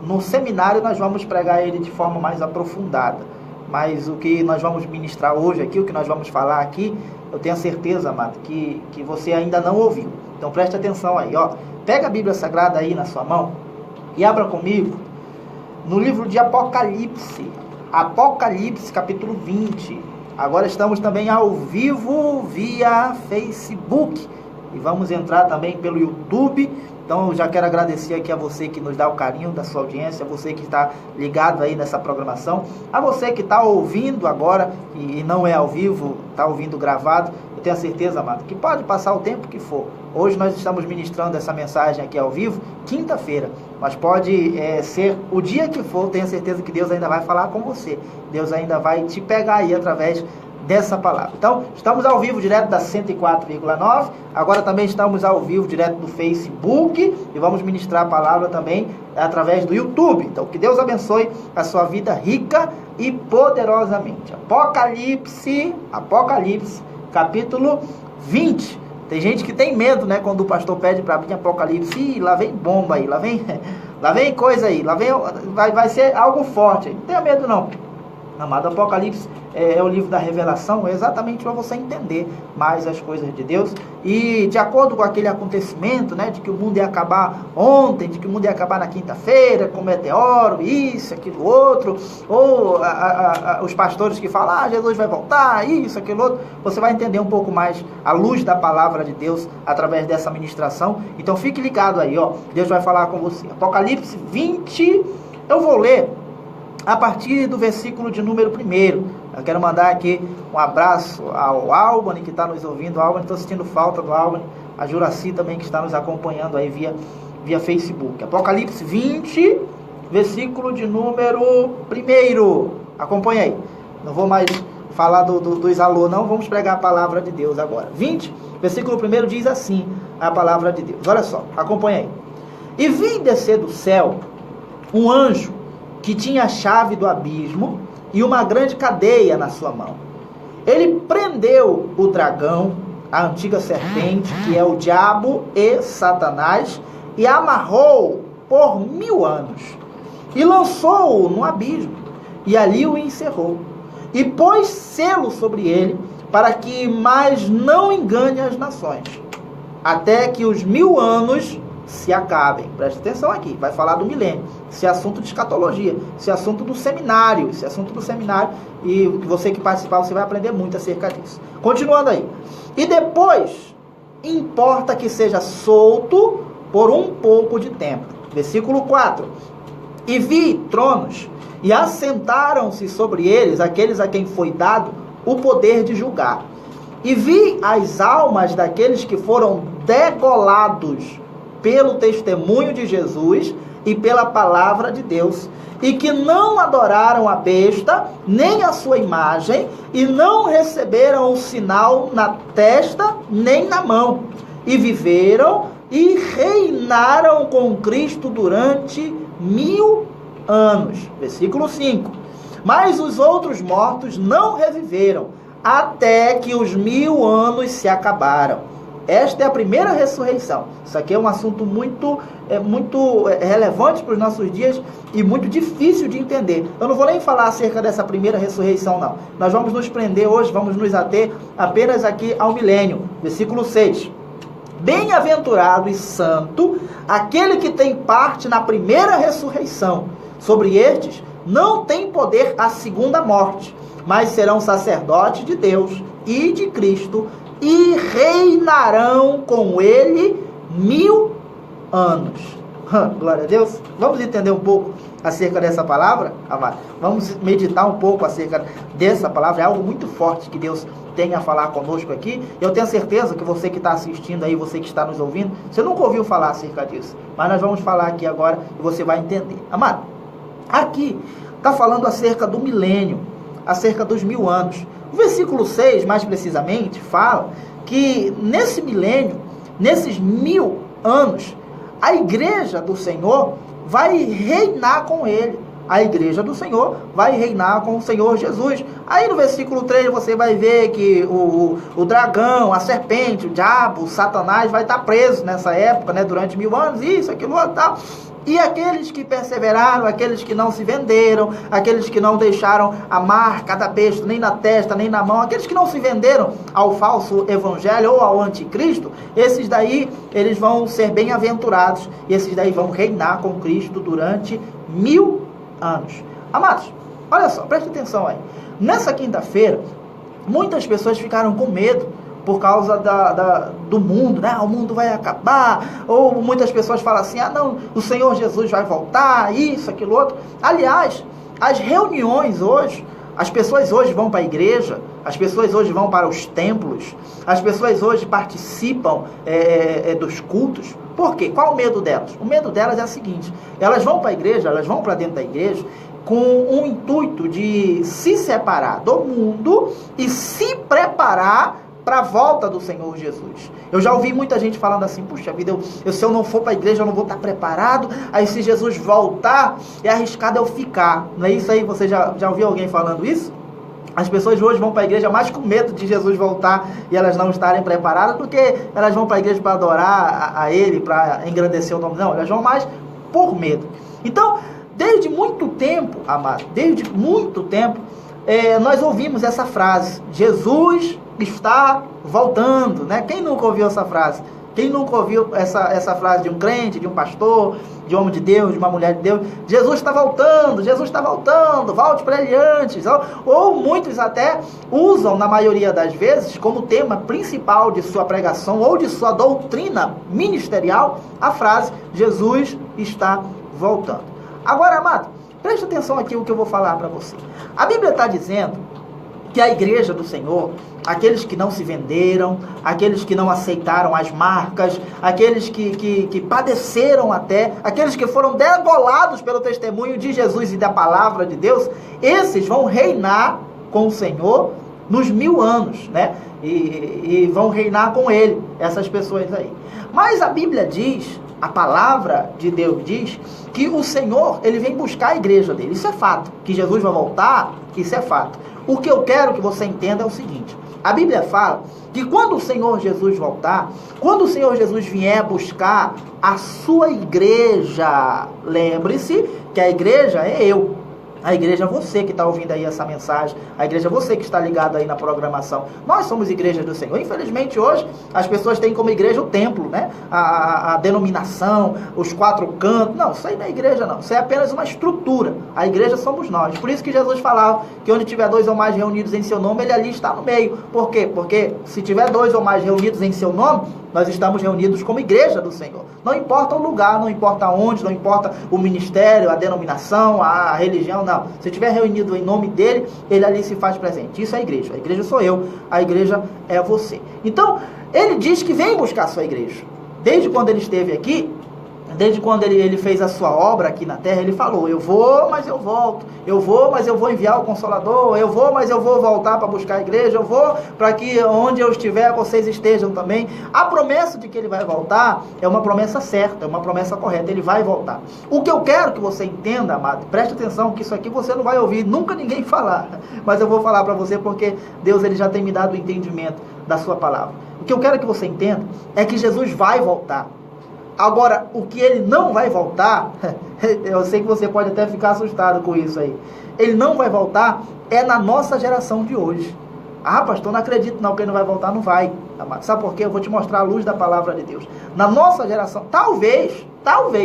no seminário nós vamos pregar ele de forma mais aprofundada. Mas o que nós vamos ministrar hoje aqui, o que nós vamos falar aqui, eu tenho certeza, amado, que você ainda não ouviu. Então preste atenção aí, ó. Pega a Bíblia Sagrada aí na sua mão e abra comigo no livro de Apocalipse. Apocalipse, capítulo 20. Agora estamos também ao vivo via Facebook. E vamos entrar também pelo YouTube. Então eu já quero agradecer aqui a você que nos dá o carinho da sua audiência, a você que está ligado aí nessa programação, a você que está ouvindo agora e não é ao vivo, está ouvindo gravado. Eu tenho a certeza, amado, que pode passar o tempo que for. Hoje nós estamos ministrando essa mensagem aqui ao vivo, quinta-feira, mas pode ser o dia que for. Tenho certeza que Deus ainda vai falar com você. Deus ainda vai te pegar aí através dessa palavra. Então, estamos ao vivo direto da 104,9. Agora também estamos ao vivo direto do Facebook e vamos ministrar a palavra também através do YouTube. Então, que Deus abençoe a sua vida rica e poderosamente. Apocalipse, capítulo 20. Tem gente que tem medo, né, quando o pastor pede para abrir Apocalipse. Ih, lá vem bomba aí, lá vem coisa aí, vai ser algo forte. Não tenha medo não. Amado, Apocalipse é o livro da revelação, é exatamente para você entender mais as coisas de Deus. E de acordo com aquele acontecimento, né, de que o mundo ia acabar ontem, de que o mundo ia acabar na quinta-feira, com meteoro, isso, aquilo, outro, ou os pastores que falam, Jesus vai voltar, isso, aquilo, outro, você vai entender um pouco mais à luz da palavra de Deus através dessa ministração. Então fique ligado aí, ó, Deus vai falar com você. Apocalipse 20, eu vou ler a partir do versículo de número 1. Eu quero mandar aqui um abraço ao Albany, que está nos ouvindo. Albany, estou sentindo falta do Albany. A Juraci também, que está nos acompanhando aí via Facebook. Apocalipse 20, versículo de número 1. Acompanha aí. Não vou mais falar dos alô, não. Vamos pregar a palavra de Deus agora. 20, versículo 1 diz assim, a palavra de Deus. Olha só, acompanha aí. E vi descer do céu um anjo que tinha a chave do abismo e uma grande cadeia na sua mão. Ele prendeu o dragão, a antiga serpente, que é o diabo e Satanás, e amarrou por 1000 anos, e lançou-o no abismo, e ali o encerrou, e pôs selo sobre ele, para que mais não engane as nações, até que os 1000 anos se acabem. Preste atenção aqui, vai falar do milênio, esse assunto de escatologia, esse assunto do seminário, e você que participar, você vai aprender muito acerca disso. Continuando aí. E depois, importa que seja solto por um pouco de tempo. Versículo 4. E vi tronos, e assentaram-se sobre eles aqueles a quem foi dado o poder de julgar. E vi as almas daqueles que foram degolados pelo testemunho de Jesus e pela palavra de Deus, e que não adoraram a besta, nem a sua imagem, e não receberam o sinal na testa, nem na mão, e viveram e reinaram com Cristo durante 1000 anos. Versículo 5. Mas os outros mortos não reviveram, até que os 1000 anos se acabaram. Esta é a primeira ressurreição. Isso aqui é um assunto muito relevante para os nossos dias e muito difícil de entender. Eu não vou nem falar acerca dessa primeira ressurreição, não. Nós vamos nos prender hoje, vamos nos ater apenas aqui ao milênio. Versículo 6. Bem-aventurado e santo aquele que tem parte na primeira ressurreição. Sobre estes não tem poder a segunda morte, mas serão sacerdotes de Deus e de Cristo, e reinarão com ele 1000 anos. Glória a Deus. Vamos entender um pouco acerca dessa palavra, amado? Vamos meditar um pouco acerca dessa palavra. É algo muito forte que Deus tem a falar conosco aqui. Eu tenho certeza que você que está assistindo aí, você que está nos ouvindo, você nunca ouviu falar acerca disso, mas nós vamos falar aqui agora e você vai entender. Amado, aqui está falando acerca do milênio, acerca dos 1000 anos. O versículo 6, mais precisamente, fala que nesse milênio, nesses 1000 anos, a igreja do Senhor vai reinar com ele. A igreja do Senhor vai reinar com o Senhor Jesus. Aí no versículo 3 você vai ver que o dragão, a serpente, o diabo, o Satanás vai estar preso nessa época, né, durante 1000 anos, isso, aquilo, tal. E aqueles que perseveraram, aqueles que não se venderam, aqueles que não deixaram a marca da besta nem na testa, nem na mão, aqueles que não se venderam ao falso evangelho ou ao anticristo, esses daí, eles vão ser bem-aventurados, e esses daí vão reinar com Cristo durante 1000 anos. Amados, olha só, preste atenção aí. Nessa quinta-feira, muitas pessoas ficaram com medo por causa do mundo, né? O mundo vai acabar, ou muitas pessoas falam assim, não, o Senhor Jesus vai voltar, isso, aquilo, outro. Aliás, as reuniões hoje, as pessoas hoje vão para a igreja, as pessoas hoje vão para os templos, as pessoas hoje participam dos cultos. Por quê? Qual o medo delas? O medo delas é o seguinte, elas vão para a igreja, elas vão para dentro da igreja, com o intuito de se separar do mundo e se preparar para a volta do Senhor Jesus. Eu já ouvi muita gente falando assim, puxa vida, se eu não for para a igreja, eu não vou estar preparado, aí se Jesus voltar, é arriscado eu ficar. Não é isso aí? Você já ouviu alguém falando isso? As pessoas hoje vão para a igreja mais com medo de Jesus voltar e elas não estarem preparadas, do que elas vão para a igreja para adorar a Ele, para engrandecer o nome. Não, elas vão mais por medo. Então, desde muito tempo, amado, desde muito tempo, nós ouvimos essa frase, Jesus está voltando, né? Quem nunca ouviu essa frase? Quem nunca ouviu essa frase de um crente, de um pastor, de um homem de Deus, de uma mulher de Deus? Jesus está voltando, volte para ele antes. Ou muitos até usam, na maioria das vezes, como tema principal de sua pregação ou de sua doutrina ministerial, a frase, Jesus está voltando. Agora, amado, preste atenção aqui no que eu vou falar para você. A Bíblia está dizendo que a igreja do Senhor, aqueles que não se venderam, aqueles que não aceitaram as marcas, aqueles que padeceram até, aqueles que foram degolados pelo testemunho de Jesus e da palavra de Deus, esses vão reinar com o Senhor nos 1000 anos, né? E vão reinar com Ele, essas pessoas aí. Mas a Bíblia diz, a palavra de Deus diz, que o Senhor, Ele vem buscar a igreja dele. Isso é fato. Que Jesus vai voltar, isso é fato. O que eu quero que você entenda é o seguinte. A Bíblia fala que quando o Senhor Jesus voltar, quando o Senhor Jesus vier buscar a sua igreja, lembre-se que a igreja é eu. A igreja é você que está ouvindo aí essa mensagem. A igreja é você que está ligado aí na programação. Nós somos igrejas do Senhor. Infelizmente hoje as pessoas têm como igreja o templo, né? A denominação, os 4 cantos. Não, isso aí não é igreja não. Isso é apenas uma estrutura. A igreja somos nós. Por isso que Jesus falava que onde tiver 2 ou mais reunidos em seu nome, Ele ali está no meio. Por quê? Porque se tiver 2 ou mais reunidos em seu nome, nós estamos reunidos como igreja do Senhor. Não importa o lugar, não importa onde, não importa o ministério, a denominação, a religião, não. Se estiver reunido em nome dele, ele ali se faz presente. Isso é a igreja. A igreja sou eu, a igreja é você. Então, ele diz que vem buscar a sua igreja. Desde quando ele esteve aqui, desde quando ele fez a sua obra aqui na terra, ele falou, eu vou, mas eu volto. Eu vou, mas eu vou enviar o Consolador. Eu vou, mas eu vou voltar para buscar a igreja. Eu vou para que onde eu estiver, vocês estejam também. A promessa de que ele vai voltar é uma promessa certa, é uma promessa correta. Ele vai voltar. O que eu quero que você entenda, amado, preste atenção que isso aqui você não vai ouvir nunca ninguém falar. Mas eu vou falar para você porque Deus ele já tem me dado o entendimento da sua palavra. O que eu quero que você entenda é que Jesus vai voltar. Agora, o que ele não vai voltar, eu sei que você pode até ficar assustado com isso aí. Ele não vai voltar é na nossa geração de hoje. Ah, pastor, não acredito não que ele não vai voltar, não vai. Sabe por quê? Eu vou te mostrar a luz da palavra de Deus. Na nossa geração, talvez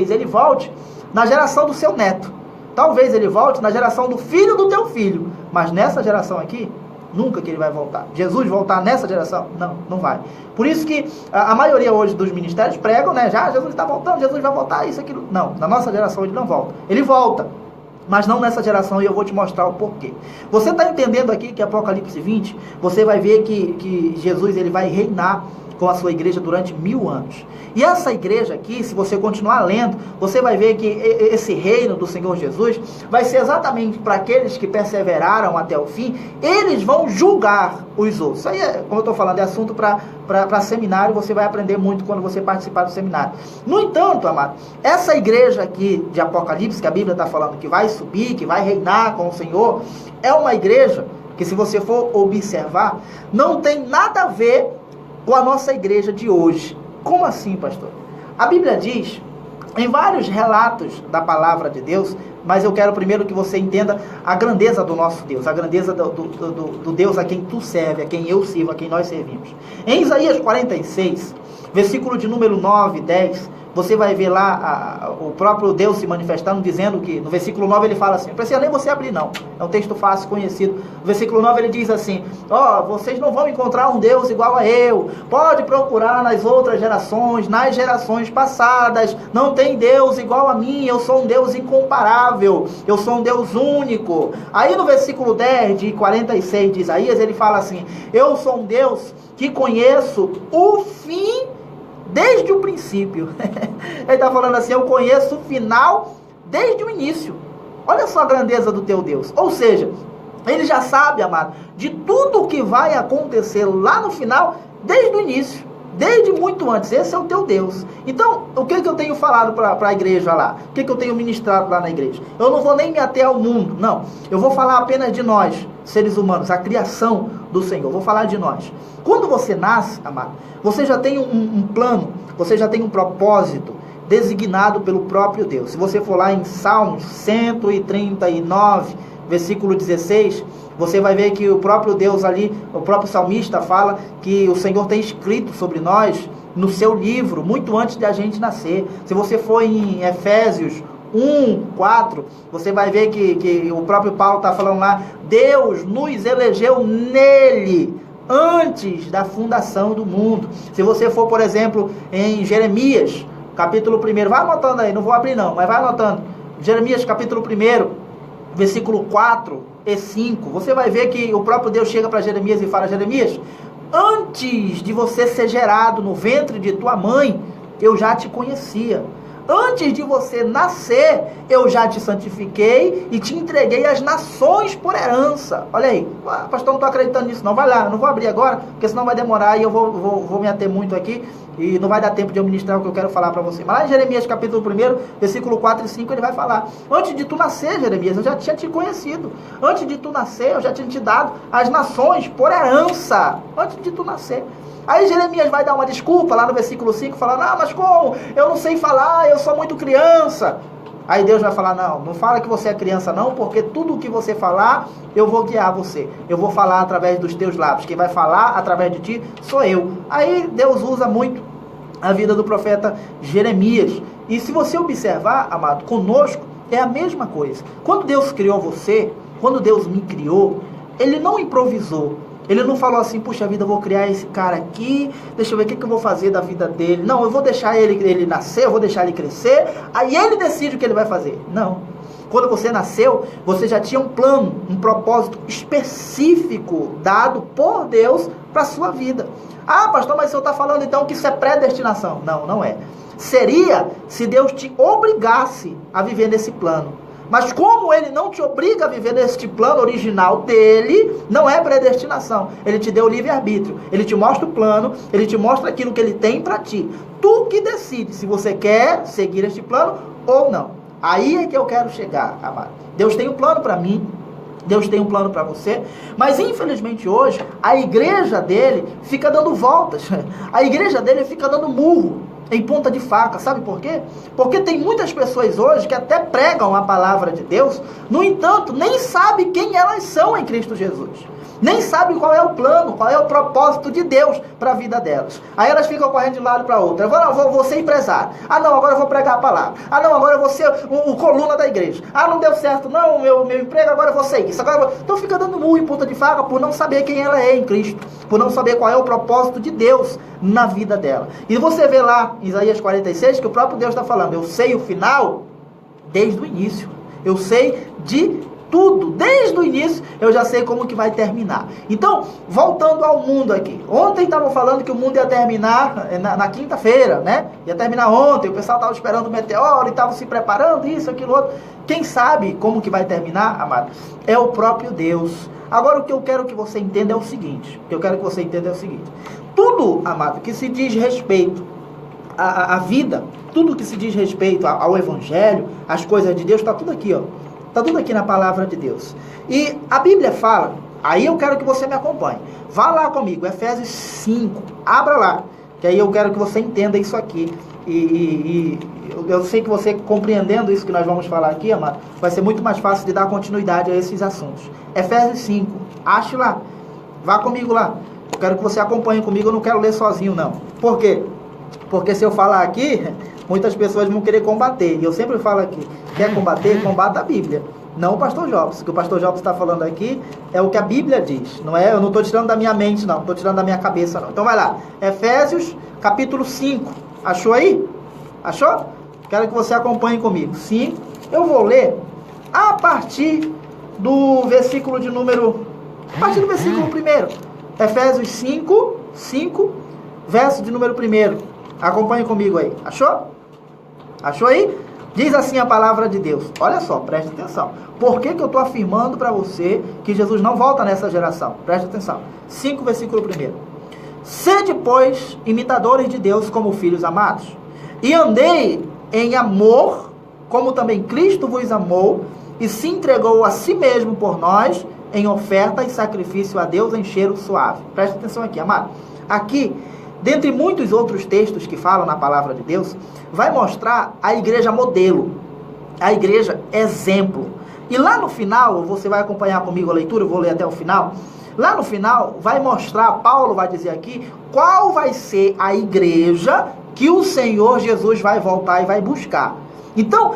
ele volte na geração do seu neto. Talvez ele volte na geração do filho do teu filho. Mas nessa geração aqui, nunca que ele vai voltar. Jesus voltar nessa geração? Não, não vai. Por isso que a maioria hoje dos ministérios pregam, né? Já Jesus está voltando, Jesus vai voltar, isso, aquilo. Não, na nossa geração ele não volta. Ele volta, mas não nessa geração e eu vou te mostrar o porquê. Você está entendendo aqui que Apocalipse 20, você vai ver que Jesus ele vai reinar com a sua igreja durante 1000 anos. E essa igreja aqui, se você continuar lendo, você vai ver que esse reino do Senhor Jesus vai ser exatamente para aqueles que perseveraram até o fim. Eles vão julgar os outros. Isso aí, como eu estou falando, é assunto para seminário. Você vai aprender muito quando você participar do seminário. No entanto, amado, essa igreja aqui de Apocalipse, que a Bíblia está falando que vai subir, que vai reinar com o Senhor, é uma igreja que, se você for observar, não tem nada a ver com a nossa igreja de hoje. Como assim, pastor? A Bíblia diz em vários relatos da palavra de Deus, mas eu quero primeiro que você entenda a grandeza do nosso Deus, a grandeza do Deus a quem tu serve, a quem eu sirvo, a quem nós servimos. Em Isaías 46, versículo de número 9 e 10, você vai ver lá o próprio Deus se manifestando, dizendo que, no versículo 9 ele fala assim, não precisa nem você abrir não, é um texto fácil, conhecido. No versículo 9 ele diz assim, vocês não vão encontrar um Deus igual a eu, pode procurar nas outras gerações, nas gerações passadas, não tem Deus igual a mim, eu sou um Deus incomparável, eu sou um Deus único. Aí no versículo 10 de 46 de Isaías ele fala assim, eu sou um Deus que conheço o fim desde o princípio. Ele está falando assim, eu conheço o final desde o início. Olha só a grandeza do teu Deus. Ou seja, ele já sabe, amado, de tudo o que vai acontecer lá no final, desde o início, desde muito antes. Esse é o teu Deus. Então, o que eu tenho falado para a igreja lá? O que eu tenho ministrado lá na igreja? Eu não vou nem me ater ao mundo, não. Eu vou falar apenas de nós, seres humanos, a criação do Senhor. Eu vou falar de nós. Quando você nasce, amado, você já tem um plano, você já tem um propósito designado pelo próprio Deus. Se você for lá em Salmos 139, versículo 16, você vai ver que o próprio Deus ali, o próprio salmista fala que o Senhor tem escrito sobre nós no seu livro, muito antes de a gente nascer. Se você for em Efésios 1:4, você vai ver que o próprio Paulo está falando lá, Deus nos elegeu nele, antes da fundação do mundo. Se você for, por exemplo, em Jeremias, capítulo 1, vai anotando aí, não vou abrir não, mas vai anotando. Jeremias, capítulo 1, versículo 4 e 5, você vai ver que o próprio Deus chega para Jeremias e fala, Jeremias, antes de você ser gerado no ventre de tua mãe, eu já te conhecia. Antes de você nascer, eu já te santifiquei e te entreguei às nações por herança. Olha aí, pastor, não estou acreditando nisso não. Vai lá, eu não vou abrir agora, porque senão vai demorar e eu vou me ater muito aqui e não vai dar tempo de eu ministrar o que eu quero falar para você. Mas lá em Jeremias capítulo 1, versículo 4 e 5, ele vai falar, antes de tu nascer, Jeremias, eu já tinha te conhecido. Antes de tu nascer, eu já tinha te dado as nações por herança. Antes de tu nascer. Aí Jeremias vai dar uma desculpa lá no versículo 5, falando, mas como? Eu não sei falar, eu sou muito criança. Aí Deus vai falar, não fala que você é criança não, porque tudo o que você falar, eu vou guiar você. Eu vou falar através dos teus lábios. Quem vai falar através de ti sou eu. Aí Deus usa muito a vida do profeta Jeremias. E se você observar, amado, conosco é a mesma coisa. Quando Deus criou você, quando Deus me criou, Ele não improvisou. Ele não falou assim, puxa vida, eu vou criar esse cara aqui, deixa eu ver o que eu vou fazer da vida dele. Não, eu vou deixar ele nascer, eu vou deixar ele crescer, aí ele decide o que ele vai fazer. Não. Quando você nasceu, você já tinha um plano, um propósito específico dado por Deus para a sua vida. Ah, pastor, mas o senhor está falando então que isso é predestinação. Não, não é. Seria se Deus te obrigasse a viver nesse plano. Mas como Ele não te obriga a viver neste plano original dele, não é predestinação. Ele te deu livre-arbítrio. Ele te mostra o plano, Ele te mostra aquilo que Ele tem para ti. Tu que decide se você quer seguir este plano ou não. Aí é que eu quero chegar, amado. Deus tem um plano para mim, Deus tem um plano para você, mas infelizmente hoje a igreja dele fica dando voltas. A igreja dele fica dando murro em ponta de faca, sabe por quê? Porque tem muitas pessoas hoje que até pregam a palavra de Deus, no entanto, nem sabem quem elas são em Cristo Jesus. Nem sabem qual é o plano, qual é o propósito de Deus para a vida delas. Aí elas ficam correndo de um lado para outro. Vou ser empresário. Não, agora eu vou pregar a palavra. Não, agora eu vou ser o coluna da igreja. Não deu certo, não, meu emprego, agora eu vou ser isso. Então fica dando murro em ponta de faca por não saber quem ela é em Cristo. Por não saber qual é o propósito de Deus na vida dela. E você vê lá em Isaías 46 que o próprio Deus está falando, eu sei o final desde o início. Eu sei de tudo, desde o início, eu já sei como que vai terminar. Então, voltando ao mundo aqui. Ontem estavam falando que o mundo ia terminar na quinta-feira, né? Ia terminar ontem, o pessoal estava esperando o meteoro e estava se preparando, isso, aquilo, outro. Quem sabe como que vai terminar, amado? É o próprio Deus. Agora, o que eu quero que você entenda é o seguinte. Tudo, amado, que se diz respeito à vida, tudo que se diz respeito ao Evangelho, às coisas de Deus, está tudo aqui, ó. Está tudo aqui na palavra de Deus. E a Bíblia fala, aí eu quero que você me acompanhe. Vá lá comigo, Efésios 5. Abra lá, que aí eu quero que você entenda isso aqui. E eu sei que você compreendendo isso que nós vamos falar aqui, amado, vai ser muito mais fácil de dar continuidade a esses assuntos. Efésios 5, ache lá, vá comigo lá. Eu quero que você acompanhe comigo, eu não quero ler sozinho não. Por quê? Porque se eu falar aqui, muitas pessoas vão querer combater. E eu sempre falo aqui, quer combater? Combata a Bíblia. Não o pastor Jobs. O que o pastor Jobs está falando aqui é o que a Bíblia diz. Não é? Eu não estou tirando da minha mente, não. Estou tirando da minha cabeça, não. Então vai lá. Efésios, capítulo 5. Achou aí? Achou? Quero que você acompanhe comigo. 5. Eu vou ler a partir do versículo de número... A partir do versículo 1. Efésios 5, verso de número 1. Acompanhe comigo aí. Achou? Achou aí? Diz assim a palavra de Deus. Olha só, preste atenção. Por que eu estou afirmando para você que Jesus não volta nessa geração? Preste atenção. 5, versículo 1. Sede, pois, imitadores de Deus como filhos amados, e andei em amor, como também Cristo vos amou, e se entregou a si mesmo por nós, em oferta e sacrifício a Deus em cheiro suave. Preste atenção aqui, amado. Aqui, dentre muitos outros textos que falam na palavra de Deus, vai mostrar a igreja modelo, a igreja exemplo. E lá no final, você vai acompanhar comigo a leitura, eu vou ler até o final. Lá no final, vai mostrar, Paulo vai dizer aqui, qual vai ser a igreja que o Senhor Jesus vai voltar e vai buscar. Então,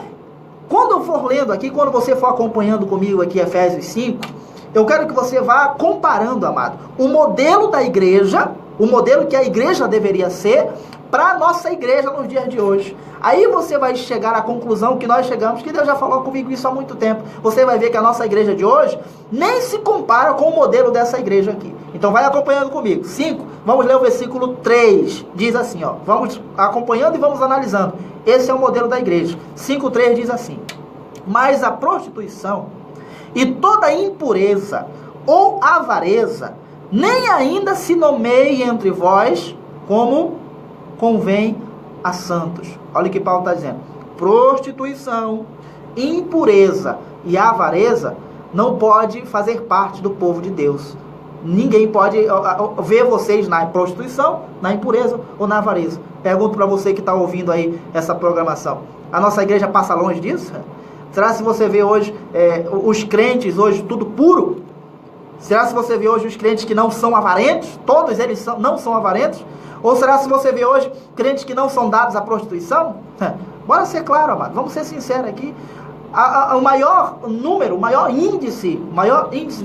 quando eu for lendo aqui, quando você for acompanhando comigo aqui Efésios 5, eu quero que você vá comparando, amado, o modelo da igreja, o modelo que a igreja deveria ser, para a nossa igreja nos dias de hoje. Aí você vai chegar à conclusão que nós chegamos, que Deus já falou comigo isso há muito tempo. Você vai ver que a nossa igreja de hoje nem se compara com o modelo dessa igreja aqui. Então vai acompanhando comigo. 5, vamos ler o versículo 3. Diz assim, ó, vamos acompanhando e vamos analisando. Esse é o modelo da igreja. 5:3 diz assim: mas a prostituição e toda impureza ou avareza nem ainda se nomeie entre vós como convém a santos. Olha o que Paulo está dizendo. Prostituição, impureza e avareza não pode fazer parte do povo de Deus. Ninguém pode ver vocês na prostituição, na impureza ou na avareza. Pergunto para você que está ouvindo aí essa programação. A nossa igreja passa longe disso? Será se você vê hoje os crentes hoje tudo puro? Será se você vê hoje os crentes que não são avarentos? Todos eles não são avarentos? Ou será se você vê hoje crentes que não são dados à prostituição? Bora ser claro, amado. Vamos ser sinceros aqui. O maior número, o maior índice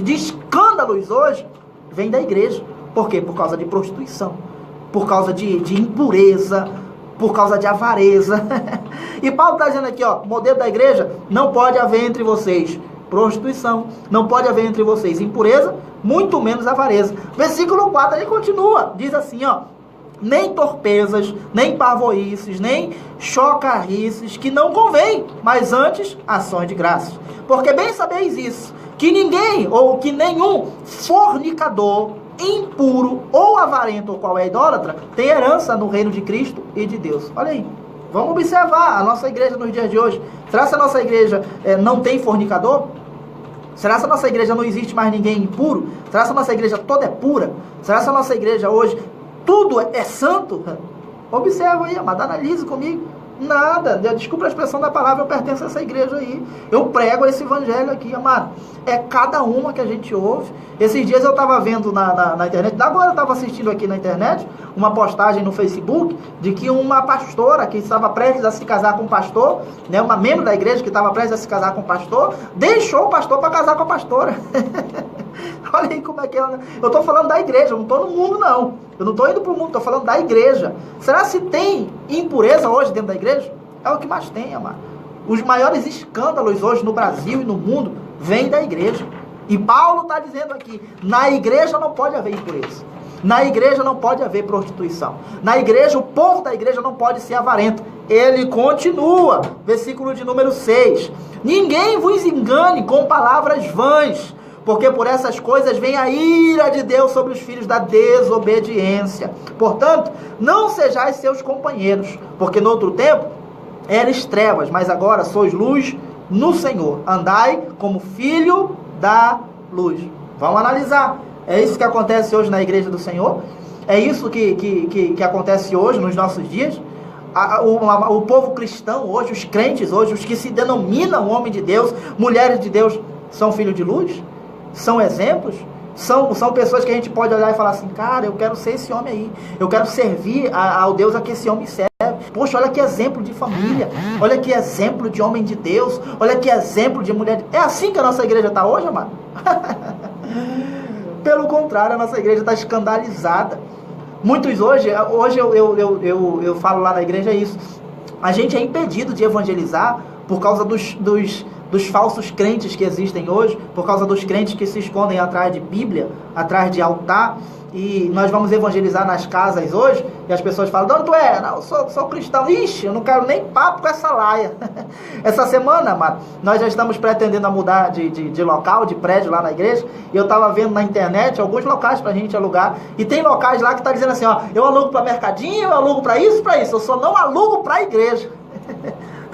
de escândalos hoje vem da igreja. Por quê? Por causa de prostituição, por causa de impureza, por causa de avareza. E Paulo está dizendo aqui, ó, o modelo da igreja: não pode haver entre vocês prostituição, não pode haver entre vocês impureza, muito menos avareza. Versículo 4, ele continua, diz assim, ó: nem torpezas, nem parvoíces, nem chocarrices, que não convém, mas antes ações de graças. Porque bem sabeis isso, que ninguém, ou que nenhum fornicador, impuro ou avarento, ou qual é idólatra, tem herança no reino de Cristo e de Deus. Olha aí, vamos observar a nossa igreja nos dias de hoje. Será que a nossa igreja não tem fornicador? Será que a nossa igreja não existe mais ninguém impuro? Será que a nossa igreja toda é pura? Será que a nossa igreja hoje tudo é santo? Observa aí, amado, analise comigo. Nada, desculpa a expressão da palavra, eu pertenço a essa igreja aí. Eu prego esse evangelho aqui, amado. É cada uma que a gente ouve. Esses dias eu estava vendo na internet, agora eu estava assistindo aqui na internet, uma postagem no Facebook, de que uma pastora que estava prestes a se casar com um pastor, né, uma membro da igreja que estava prestes a se casar com um pastor, deixou o pastor para casar com a pastora. Olha aí como é que é. Eu estou falando da igreja, eu não estou no mundo não. Eu não estou indo para o mundo, estou falando da igreja. Será se tem impureza hoje dentro da igreja? É o que mais tem, amado. Os maiores escândalos hoje no Brasil e no mundo vêm da igreja. E Paulo está dizendo aqui, na igreja não pode haver impureza. Na igreja não pode haver prostituição. Na igreja, o povo da igreja não pode ser avarento. Ele continua, versículo de número 6. Ninguém vos engane com palavras vãs, porque por essas coisas vem a ira de Deus sobre os filhos da desobediência. Portanto, não sejais seus companheiros, porque no outro tempo eres trevas, mas agora sois luz no Senhor. Andai como filho da luz. Vamos analisar. É isso que acontece hoje na igreja do Senhor? É isso que acontece hoje nos nossos dias? o povo cristão hoje, os crentes hoje, os que se denominam homem de Deus, mulheres de Deus, são filhos de luz? São exemplos? São pessoas que a gente pode olhar e falar assim, cara, eu quero ser esse homem aí, eu quero servir ao Deus a que esse homem serve. Poxa, olha que exemplo de família, olha que exemplo de homem de Deus, olha que exemplo de mulher. É assim que a nossa igreja está hoje, amado? Pelo contrário, a nossa igreja está escandalizada. Muitos hoje eu falo lá na igreja isso, a gente é impedido de evangelizar por causa dos falsos crentes que existem hoje, por causa dos crentes que se escondem atrás de Bíblia, atrás de altar, e nós vamos evangelizar nas casas hoje, e as pessoas falam, de onde tu é? Não, eu sou cristão. Ixi, eu não quero nem papo com essa laia. Essa semana, amado, nós já estamos pretendendo a mudar de local, de prédio lá na igreja, e eu estava vendo na internet alguns locais pra gente alugar, e tem locais lá que tá dizendo assim, ó, eu alugo pra mercadinho, eu alugo pra isso, eu só não alugo pra igreja.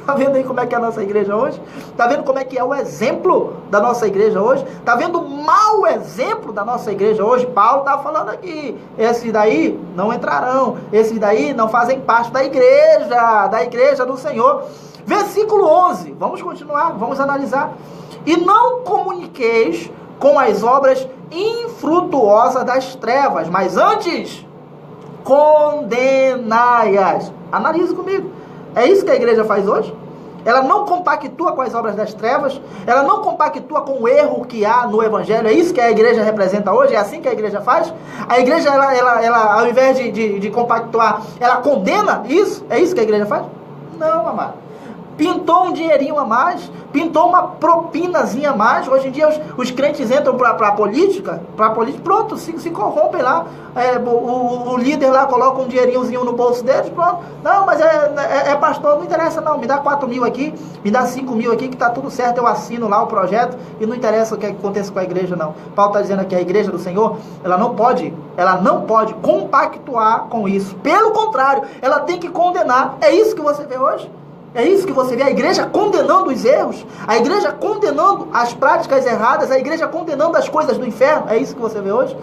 Tá vendo aí como é que é a nossa igreja hoje? Tá vendo como é que é o exemplo da nossa igreja hoje? Tá vendo o mau exemplo da nossa igreja hoje? Paulo tá falando aqui, esses daí não entrarão, esses daí não fazem parte da igreja do Senhor. Versículo 11, vamos continuar, vamos analisar. E não comuniqueis com as obras infrutuosas das trevas, mas antes condenai-as. Analise comigo. É isso que a igreja faz hoje? Ela não compactua com as obras das trevas, ela não compactua com o erro que há no evangelho. É isso que a igreja representa hoje? É assim que a igreja faz? A igreja, ela ao invés de compactuar, ela condena isso? É isso que a igreja faz? Não, amado. Pintou um dinheirinho a mais, pintou uma propinazinha a mais. Hoje em dia os crentes entram para a política, pronto, se corrompem lá. O líder lá coloca um dinheirinhozinho no bolso deles, pronto. Não, mas é pastor, não interessa não, me dá 4 mil aqui, me dá 5 mil aqui, que tá tudo certo, eu assino lá o projeto, e não interessa o que aconteça com a igreja não. Paulo está dizendo aqui, a igreja do Senhor, ela não pode compactuar com isso. Pelo contrário, ela tem que condenar. É isso que você vê hoje? É isso que você vê, a igreja condenando os erros, a igreja condenando as práticas erradas, a igreja condenando as coisas do inferno. É isso que você vê hoje?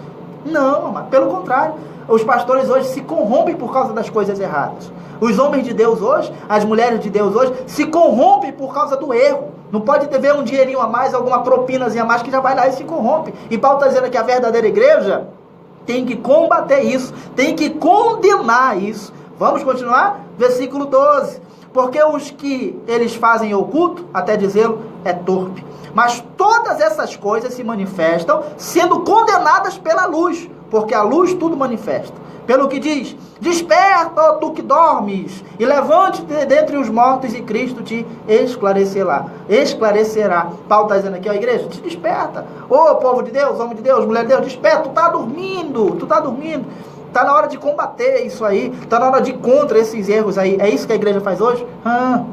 Não, mas pelo contrário, os pastores hoje se corrompem por causa das coisas erradas. Os homens de Deus hoje, as mulheres de Deus hoje, se corrompem por causa do erro. Não pode ter um dinheirinho a mais, alguma propinazinha a mais, que já vai lá e se corrompe. E Paulo está dizendo que a verdadeira igreja tem que combater isso, tem que condenar isso. Vamos continuar? Versículo 12. Porque os que eles fazem oculto, até dizê-lo, é torpe. Mas todas essas coisas se manifestam, sendo condenadas pela luz, porque a luz tudo manifesta. Pelo que diz, desperta, ó tu que dormes, e levante-te dentre os mortos, e Cristo te esclarecerá. Paulo está dizendo aqui, ó igreja, te desperta. Ô povo de Deus, homem de Deus, mulher de Deus, desperta, tu está dormindo. Está na hora de combater isso aí, está na hora de ir contra esses erros aí. É isso que a igreja faz hoje?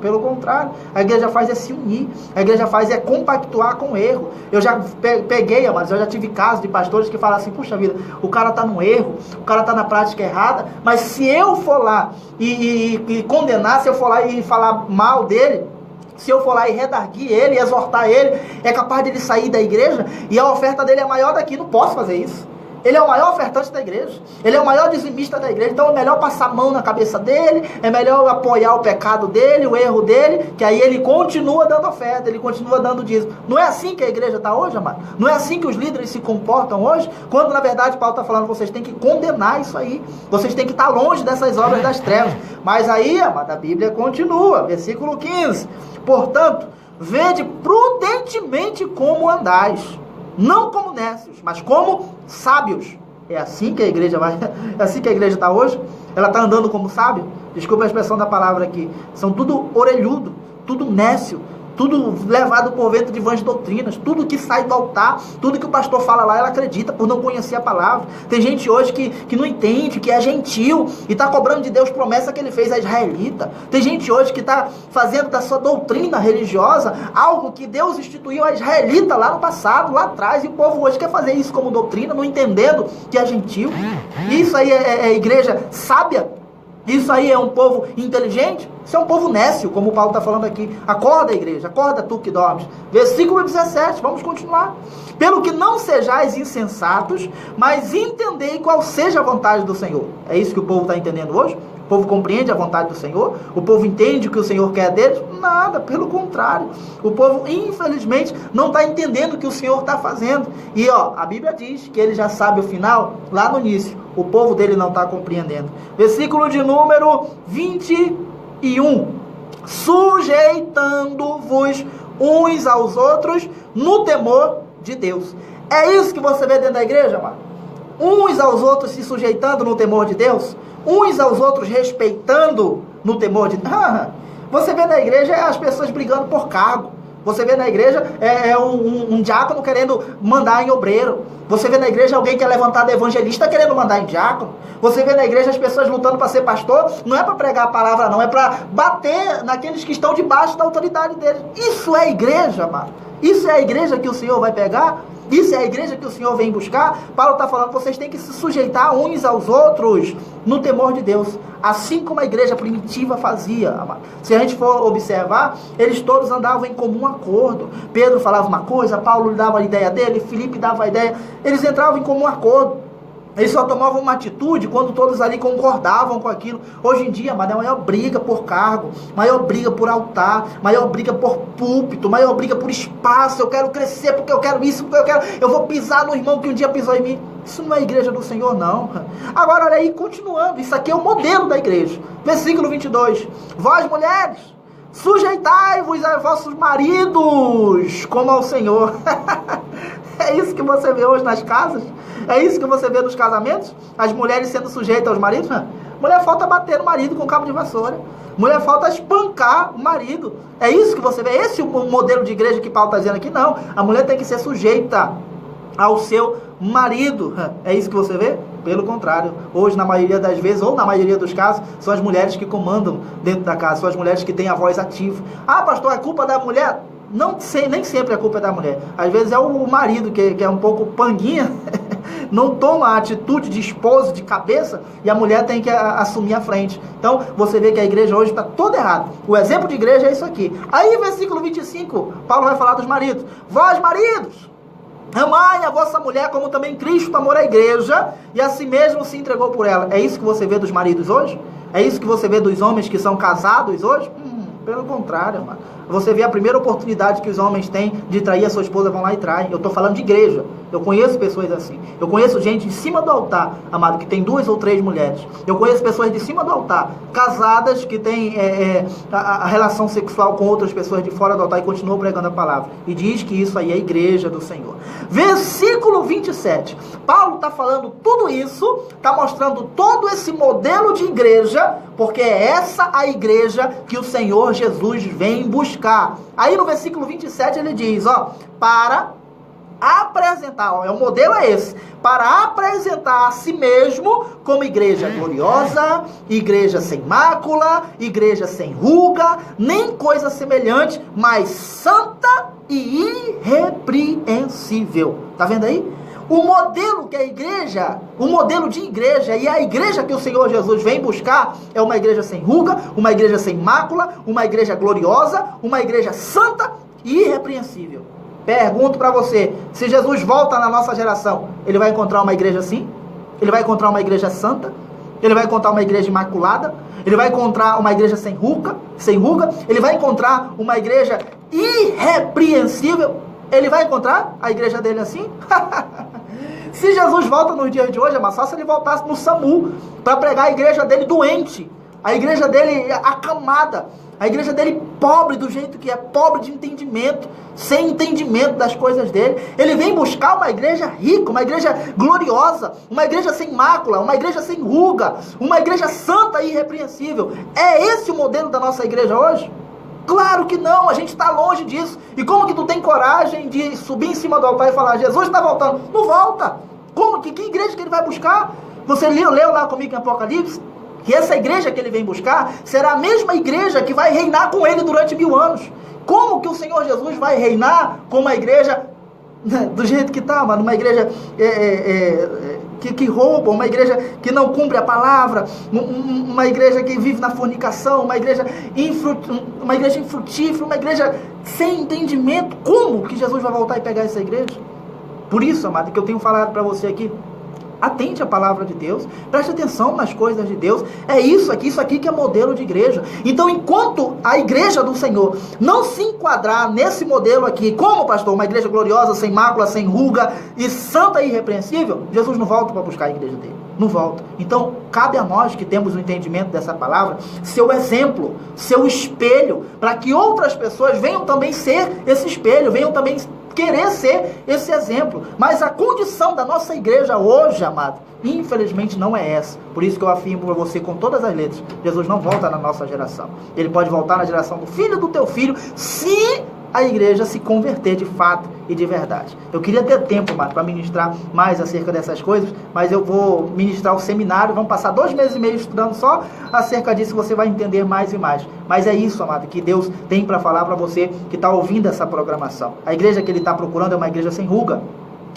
Pelo contrário, a igreja faz é se unir, a igreja faz é compactuar com o erro. Eu já peguei, mas eu já tive casos de pastores que falam assim, puxa vida, o cara está no erro, o cara está na prática errada, mas se eu for lá e condenar, se eu for lá e falar mal dele, se eu for lá e redarguir ele, exortar ele, é capaz de ele sair da igreja e a oferta dele é maior daqui. Não posso fazer isso. Ele é o maior ofertante da igreja, ele é o maior dizimista da igreja, então é melhor passar a mão na cabeça dele, é melhor apoiar o pecado dele, o erro dele, que aí ele continua dando oferta, ele continua dando dízimo. Não é assim que a igreja está hoje, amado? Não é assim que os líderes se comportam hoje? Quando na verdade Paulo está falando, vocês têm que condenar isso aí, vocês têm que estar longe dessas obras das trevas. Mas aí, amado, a Bíblia continua, versículo 15, portanto, vede prudentemente como andais, não como nécios, mas como sábios. É assim que a igreja vai, é assim que a igreja está hoje. Ela está andando como sábio. Desculpa a expressão da palavra aqui. São tudo orelhudo, tudo nécio, tudo levado por vento de vãs doutrinas, tudo que sai do altar, tudo que o pastor fala lá, ela acredita por não conhecer a palavra. Tem gente hoje que não entende, que é gentil e está cobrando de Deus promessa que ele fez a israelita. Tem gente hoje que está fazendo da sua doutrina religiosa algo que Deus instituiu a israelita lá no passado, lá atrás, e o povo hoje quer fazer isso como doutrina, não entendendo que é gentil. Isso aí é igreja sábia? Isso aí é um povo inteligente? Isso é um povo nécio, como o Paulo está falando aqui. Acorda, igreja, acorda tu que dormes. Versículo 17, vamos continuar. Pelo que não sejais insensatos, mas entendei qual seja a vontade do Senhor. É isso que o povo está entendendo hoje? O povo compreende a vontade do Senhor? O povo entende o que o Senhor quer deles? Nada, pelo contrário. O povo, infelizmente, não está entendendo o que o Senhor está fazendo. E a Bíblia diz que ele já sabe o final, lá no início. O povo dele não está compreendendo. Versículo de número 21. Sujeitando-vos uns aos outros no temor de Deus. É isso que você vê dentro da igreja, amado? Uns aos outros se sujeitando no temor de Deus? Uns aos outros respeitando no temor de Deus? Você vê na igreja as pessoas brigando por cargo. Você vê na igreja um diácono querendo mandar em obreiro. Você vê na igreja alguém que é levantado evangelista querendo mandar em diácono. Você vê na igreja as pessoas lutando para ser pastor. Não é para pregar a palavra, não. É para bater naqueles que estão debaixo da autoridade deles. Isso é igreja, amado. Isso é a igreja que o Senhor vai pegar. Isso é a igreja que o Senhor vem buscar. Paulo está falando, vocês têm que se sujeitar uns aos outros no temor de Deus, assim como a igreja primitiva fazia, amado. Se a gente for observar, eles todos andavam em comum acordo. Pedro falava uma coisa, Paulo dava a ideia dele, Filipe dava a ideia, eles entravam em comum acordo. Eles só tomavam uma atitude quando todos ali concordavam com aquilo. Hoje em dia, amado, é a maior briga por cargo, maior briga por altar, maior briga por púlpito, maior briga por espaço. Eu quero crescer porque eu quero isso, porque eu vou pisar no irmão que um dia pisou em mim. Isso não é a igreja do Senhor, não. Agora, olha aí, continuando, isso aqui é o modelo da igreja. Versículo 22. Vós, mulheres, sujeitai-vos a vossos maridos como ao Senhor. É isso que você vê hoje nas casas? É isso que você vê nos casamentos? As mulheres sendo sujeitas aos maridos? Mulher falta bater no marido com cabo de vassoura. Mulher falta espancar o marido. É isso que você vê? Esse é o modelo de igreja que Paulo está dizendo aqui? Não. A mulher tem que ser sujeita ao seu marido. É isso que você vê? Pelo contrário. Hoje, na maioria das vezes, ou na maioria dos casos, são as mulheres que comandam dentro da casa. São as mulheres que têm a voz ativa. Ah, pastor, é culpa da mulher? Não, nem sempre a culpa é da mulher. Às vezes é o marido que é um pouco panguinha, não toma a atitude de esposo, de cabeça, e a mulher tem que assumir a frente. Então, você vê que a igreja hoje está toda errada. O exemplo de igreja é isso aqui. Aí, versículo 25, Paulo vai falar dos maridos. Vós, maridos, amai a vossa mulher como também Cristo amou a igreja e a si mesmo se entregou por ela. É isso que você vê dos maridos hoje? É isso que você vê dos homens que são casados hoje? Pelo contrário, mano. Você vê a primeira oportunidade que os homens têm de trair a sua esposa, vão lá e traem. Eu estou falando de igreja. Eu conheço pessoas assim. Eu conheço gente de cima do altar, amado, que tem 2 ou 3 mulheres. Eu conheço pessoas de cima do altar, casadas, que têm a relação sexual com outras pessoas de fora do altar e continuam pregando a palavra. E diz que isso aí é a igreja do Senhor. Versículo 27. Paulo está falando tudo isso, está mostrando todo esse modelo de igreja, porque é essa a igreja que o Senhor Jesus vem buscar. Aí no versículo 27 ele diz, para apresentar, o modelo é esse, para apresentar a si mesmo como igreja gloriosa, igreja sem mácula, igreja sem ruga, nem coisa semelhante, mas santa e irrepreensível. Tá vendo aí? O modelo que a igreja, o modelo de igreja e a igreja que o Senhor Jesus vem buscar é uma igreja sem ruga, uma igreja sem mácula, uma igreja gloriosa, uma igreja santa e irrepreensível. Pergunto para você, se Jesus volta na nossa geração, ele vai encontrar uma igreja assim? Ele vai encontrar uma igreja santa? Ele vai encontrar uma igreja imaculada? Ele vai encontrar uma igreja sem ruga? Ele vai encontrar uma igreja irrepreensível? Ele vai encontrar a igreja dele assim? Se Jesus volta nos dias de hoje, é mais fácil se ele voltasse no SAMU para pregar a igreja dele doente, a igreja dele acamada, a igreja dele pobre do jeito que é, pobre de entendimento, sem entendimento das coisas dele. Ele vem buscar uma igreja rica, uma igreja gloriosa, uma igreja sem mácula, uma igreja sem ruga, uma igreja santa e irrepreensível. É esse o modelo da nossa igreja hoje? Claro que não, a gente está longe disso. E como que tu tem coragem de subir em cima do altar e falar, Jesus está voltando? Não volta. Como? Que igreja que ele vai buscar? Você leu lá comigo em Apocalipse? Que essa igreja que ele vem buscar será a mesma igreja que vai reinar com ele durante 1000 anos. Como que o Senhor Jesus vai reinar com uma igreja do jeito que está, mano? Uma igreja que rouba, uma igreja que não cumpre a palavra, uma igreja que vive na fornicação, uma igreja infrutífera, uma igreja sem entendimento. Como que Jesus vai voltar e pegar essa igreja? Por isso, amado, que eu tenho falado para você aqui, Atente à palavra de Deus, preste atenção nas coisas de Deus. É isso aqui que é modelo de igreja. Então, enquanto a igreja do Senhor não se enquadrar nesse modelo aqui, como, pastor, uma igreja gloriosa, sem mácula, sem ruga e santa e irrepreensível, Jesus não volta para buscar a igreja dele. Não volta. Então, cabe a nós que temos o entendimento dessa palavra, seu exemplo, seu espelho, para que outras pessoas venham também ser esse espelho, venham também querer ser esse exemplo. Mas a condição da nossa igreja hoje, amado, infelizmente não é essa. Por isso que eu afirmo para você com todas as letras, Jesus não volta na nossa geração. Ele pode voltar na geração do filho do teu filho, se a igreja se converter de fato e de verdade. Eu queria ter tempo, amado, para ministrar mais acerca dessas coisas, mas eu vou ministrar o seminário, vamos passar 2 meses e meio estudando só acerca disso, você vai entender mais e mais. Mas é isso, amado, que Deus tem para falar para você que está ouvindo essa programação. A igreja que Ele está procurando é uma igreja sem ruga,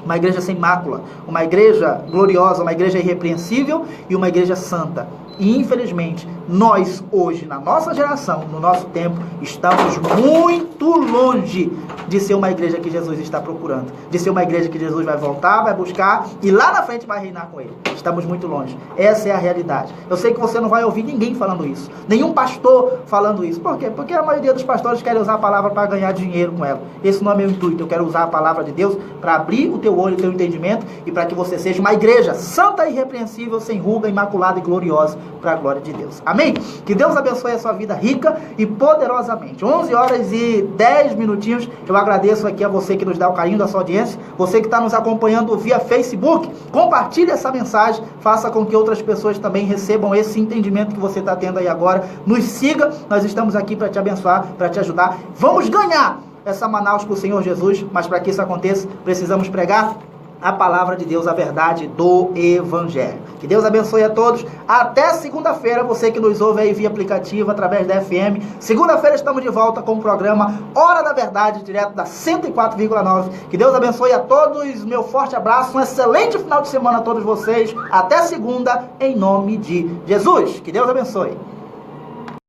uma igreja sem mácula, uma igreja gloriosa, uma igreja irrepreensível e uma igreja santa. E infelizmente, nós hoje, na nossa geração, no nosso tempo, estamos muito longe de ser uma igreja que Jesus está procurando, de ser uma igreja que Jesus vai voltar, vai buscar e lá na frente vai reinar com Ele. Estamos muito longe. Essa é a realidade. Eu sei que você não vai ouvir ninguém falando isso, nenhum pastor falando isso. Por quê? Porque a maioria dos pastores querem usar a palavra para ganhar dinheiro com ela. Esse não é meu intuito. Eu quero usar a palavra de Deus para abrir o teu olho, o teu entendimento e para que você seja uma igreja santa e irrepreensível, sem ruga, imaculada e gloriosa, para a glória de Deus. Amém? Que Deus abençoe a sua vida rica e poderosamente. 11h10. Eu agradeço aqui a você que nos dá o carinho da sua audiência, você que está nos acompanhando via Facebook. Compartilhe essa mensagem, faça com que outras pessoas também recebam esse entendimento que você está tendo aí agora. Nos siga, nós estamos aqui para te abençoar, para te ajudar. Vamos ganhar essa Manaus para o Senhor Jesus, mas para que isso aconteça, precisamos pregar a palavra de Deus, a verdade do Evangelho. Que Deus abençoe a todos. Até segunda-feira, você que nos ouve aí via aplicativo, através da FM. Segunda-feira estamos de volta com o programa Hora da Verdade, direto da 104,9. Que Deus abençoe a todos. Meu forte abraço, um excelente final de semana a todos vocês. Até segunda, em nome de Jesus. Que Deus abençoe.